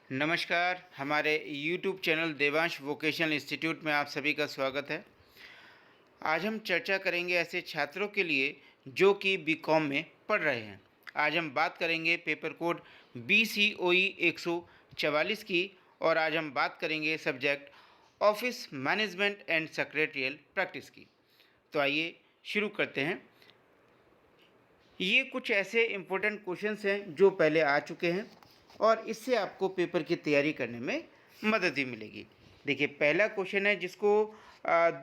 नमस्कार, हमारे YouTube channel Devansh vocational institute में आप सभी का स्वागत है। आज हम चर्चा करेंगे ऐसे छात्रों के लिए जो कि बीकॉम में पढ़ रहे हैं। आज हम बात करेंगे पेपर कोड BCOE 144 की और आज हम बात करेंगे subject office management and secretarial practice की। तो आइए शुरू करते हैं। ये कुछ ऐसे इम्पोर्टेंट क्वेश्चंस हैं जो पहले आ चुके हैं और इससे आपको पेपर की तैयारी करने में मदद भी मिलेगी। देखिए, पहला क्वेश्चन है जिसको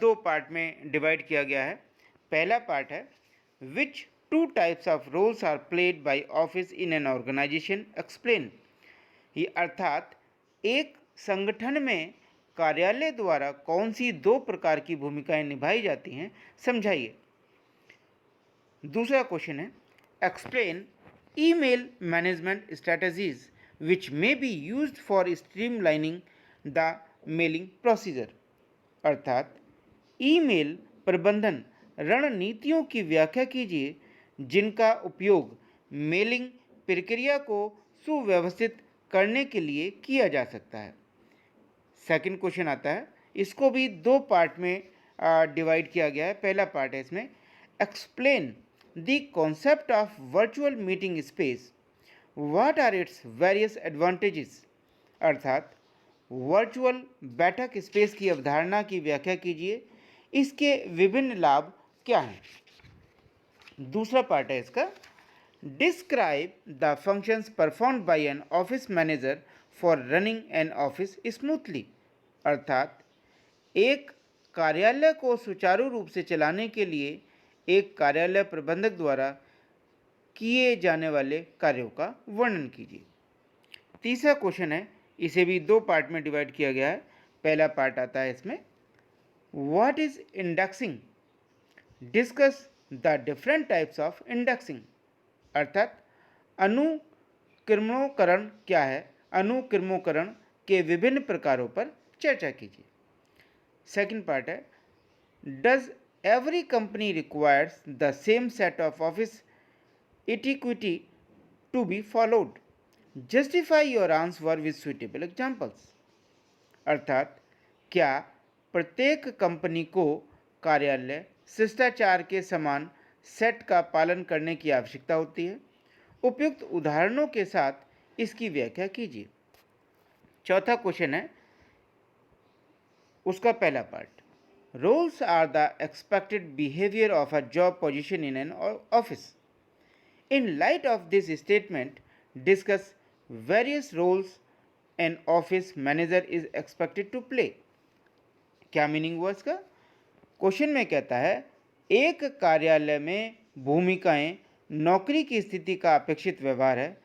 दो पार्ट में डिवाइड किया गया है। पहला पार्ट है, which two types of roles are played by office in an organisation, explain. ये अर्थात एक संगठन में कार्यालय द्वारा कौन सी दो प्रकार की भूमिकाएं निभाई जाती हैं, समझाइए। दूसरा क्वेश्चन है, explain email management strategies which may be used for streamlining the mailing procedure. अर्थात ईमेल प्रबंधन रणनीतियों की व्याख्या कीजिए जिनका उपयोग मेलिंग प्रक्रिया को सुव्यवस्थित करने के लिए किया जा सकता है। सेकंड क्वेश्चन आता है, इसको भी दो पार्ट में डिवाइड किया गया है। पहला पार्ट है इसमें, explain the concept of virtual meeting space, what are its various advantages. अर्थात वर्चुअल बैठक स्पेस की अवधारणा की व्याख्या कीजिए, इसके विभिन्न लाभ क्या हैं। दूसरा पार्ट है इसका, describe the functions performed by N office manager for running an office smoothly. अर्थात एक कार्यालय को सुचारू रूप से चलाने के लिए एक कार्यालय प्रबंधक द्वारा किए जाने वाले कार्यों का वर्णन कीजिए। तीसरा क्वेश्चन है, इसे भी दो पार्ट में डिवाइड किया गया है। पहला पार्ट आता है इसमें, what is indexing, discuss the different types of indexing. अर्थात अनुक्रमणीकरण क्या है, अनुक्रमणीकरण के विभिन्न प्रकारों पर चर्चा कीजिए। सेकंड पार्ट है, does every company requires the same set of office etiquette to be followed, justify your answer with suitable examples. अर्थात क्या प्रत्येक कंपनी को कार्यालय शिष्टाचार के समान सेट का पालन करने की आवश्यकता होती है, उपयुक्त उदाहरणों के साथ इसकी व्याख्या कीजिए। चौथा क्वेश्चन है उसका पहला part, roles are the expected behaviour of a job position in an office. In light of this statement discuss various roles an office manager is expected to play. क्या मीनिंग हुआ इसका? क्वेश्चन में कहता है, एक कार्यालय में भूमिकाएं नौकरी की स्थिति का अपेक्षित व्यवहार है।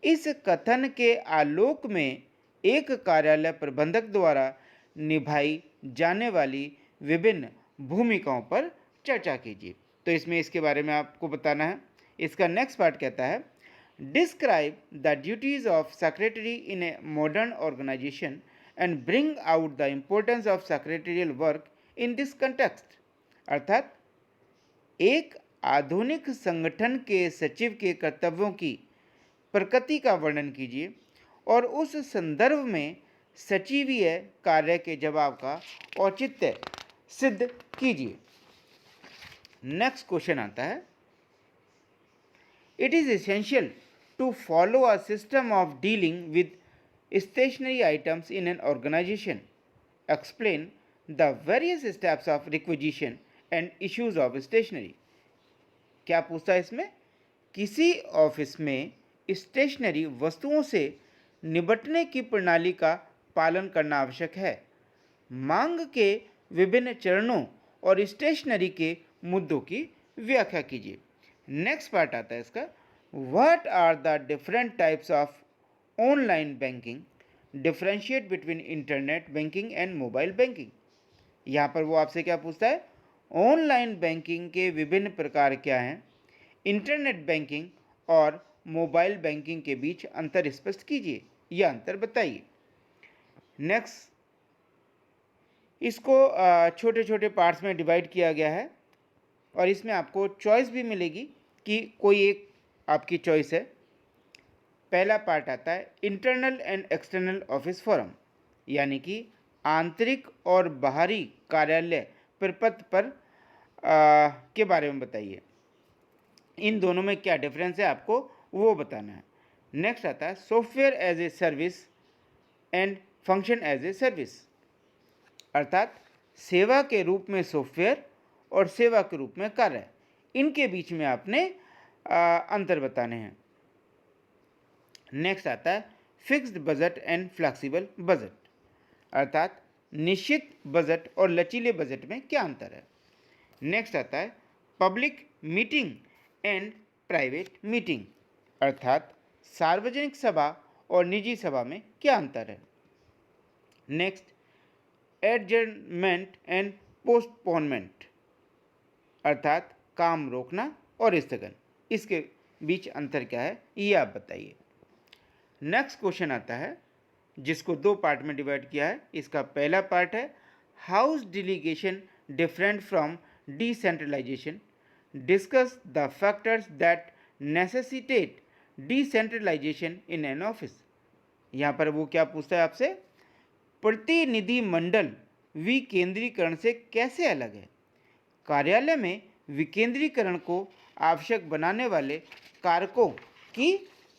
इस कथन के आलोक में एक कार्यालय प्रबंधक द्वारा निभाई जाने वाली विभिन्न भूमिकाओं पर चर्चा कीजिए। तो इसमें इसके बारे में आपको बताना है। इसका नेक्स्ट पार्ट कहता है, describe the duties of secretary in a modern organisation and bring out the importance of secretarial work in this context. अर्थात एक आधुनिक संगठन के सचिव के कर्तव्यों की प्रकृति का वर्णन कीजिए और उस संदर्भ में सचिवीय कार्य के जवाब का औचित्य सिद्ध कीजिए। नेक्स्ट क्वेश्चन आता है, it is essential to follow a system of dealing with stationery items in an organisation, explain the various steps of requisition and issues of stationery. क्या पूछता है इसमें? किसी ऑफिस में स्टेशनरी वस्तुओं से निपटने की प्रणाली का पालन करना आवश्यक है। मांग के विभिन्न चरणों और स्टेशनरी के मुद्दों की व्याख्या कीजिए। नेक्स्ट पार्ट आता है इसका, what are the different types of online banking, differentiate between internet banking and mobile banking. यहाँ पर वो आपसे क्या पूछता है, ऑनलाइन बैंकिंग के विभिन्न प्रकार क्या हैं, इंटरनेट बैंकिंग और मोबाइल बैंकिंग के बीच अंतर स्पष्ट कीजिए या अंतर बताइए। नेक्स्ट, इसको छोटे छोटे पार्ट्स में डिवाइड किया गया है और इसमें आपको चॉइस भी मिलेगी कि कोई एक आपकी चॉइस है। पहला पार्ट आता है internal and external office forum, यानी कि आंतरिक और बाहरी कार्यालय प्रपत्र पर के बारे में बताइए। इन दोनों में क्या डिफरेंस है आपको वो बताना है। नेक्स्ट आता है software as a service and function as a service, अर्थात सेवा के रूप में सॉफ्टवेयर और सेवा के रूप में कार्य, इनके बीच में आपने अंतर बताने हैं। नेक्स्ट आता है fixed budget and flexible budget, अर्थात निश्चित बजट और लचीले बजट में क्या अंतर है। नेक्स्ट आता है public meeting and private meeting, अर्थात सार्वजनिक सभा और निजी सभा में क्या अंतर है। नेक्स्ट एडजर्नमेंट एंड पोस्टपोनमेंट, अर्थात काम रोकना और स्थगन, इसके बीच अंतर क्या है ये आप बताइए। नेक्स्ट क्वेश्चन आता है जिसको दो पार्ट में डिवाइड किया है। इसका पहला पार्ट है how is delegation different from decentralisation, discuss the factors that necessitate decentralisation in an office. यहाँ पर वो क्या पूछता है आपसे, प्रतिनिधि मंडल विकेंद्रीकरण से कैसे अलग है। कार्यालय में विकेंद्रीकरण को आवश्यक बनाने वाले कारकों की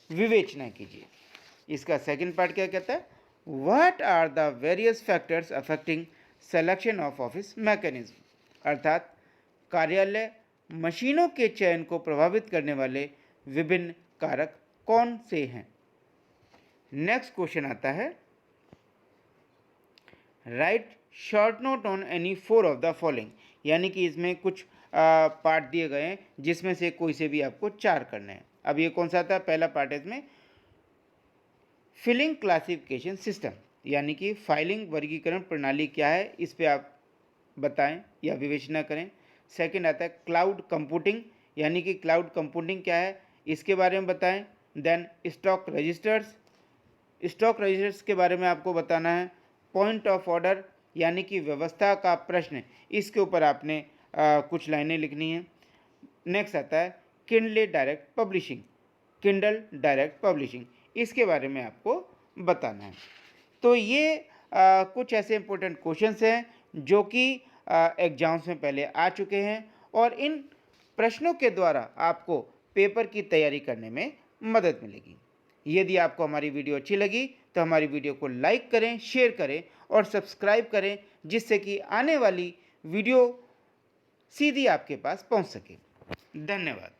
विवेचना कीजिए। इसका सेकंड पार्ट क्या कहता है, what are the various factors affecting selection of office mechanism, अर्थात कार्यालय मशीनों के चयन को प्रभावित करने वाले विभिन्न कारक कौन से हैं। नेक्स्ट क्वेश्चन आता है right short note on any four of the following, यानी कि इसमें कुछ पार्ट दिए गए हैं जिसमें से कोई से भी आपको 4 करने हैं। अब ये कौन सा था, पहला पार्ट है इसमें फिलिंग क्लासिफिकेशन सिस्टम, यानी कि फाइलिंग वर्गीकरण प्रणाली क्या है, इस पे आप बताएं या विवेचना करें। सेकंड आता है क्लाउड कंप्यूटिंग, यानी कि क्लाउड कंप्यूटिंग क्या है इसके बारे में बताएं। देन स्टॉक रजिस्टर्स के बारे में आपको बताना है। पॉइंट ऑफ ऑर्डर, यानी कि व्यवस्था का प्रश्न, इसके ऊपर आपने कुछ लाइनें लिखनी है। नेक्स्ट आता है किंडल डायरेक्ट पब्लिशिंग, इसके बारे में आपको बताना है। तो ये कुछ ऐसे इंपॉर्टेंट क्वेश्चंस हैं जो कि एग्जाम्स में पहले आ चुके हैं और इन प्रश्नों के द्वारा आपको पेपर की तैयारी करने में मदद मिलेगी। यदि आपको हमारी वीडियो अच्छी लगी तो हमारी वीडियो को लाइक करें, शेयर करें और सब्सक्राइब करें, जिससे कि आने वाली वीडियो सीधी आपके पास पहुंच सके। धन्यवाद।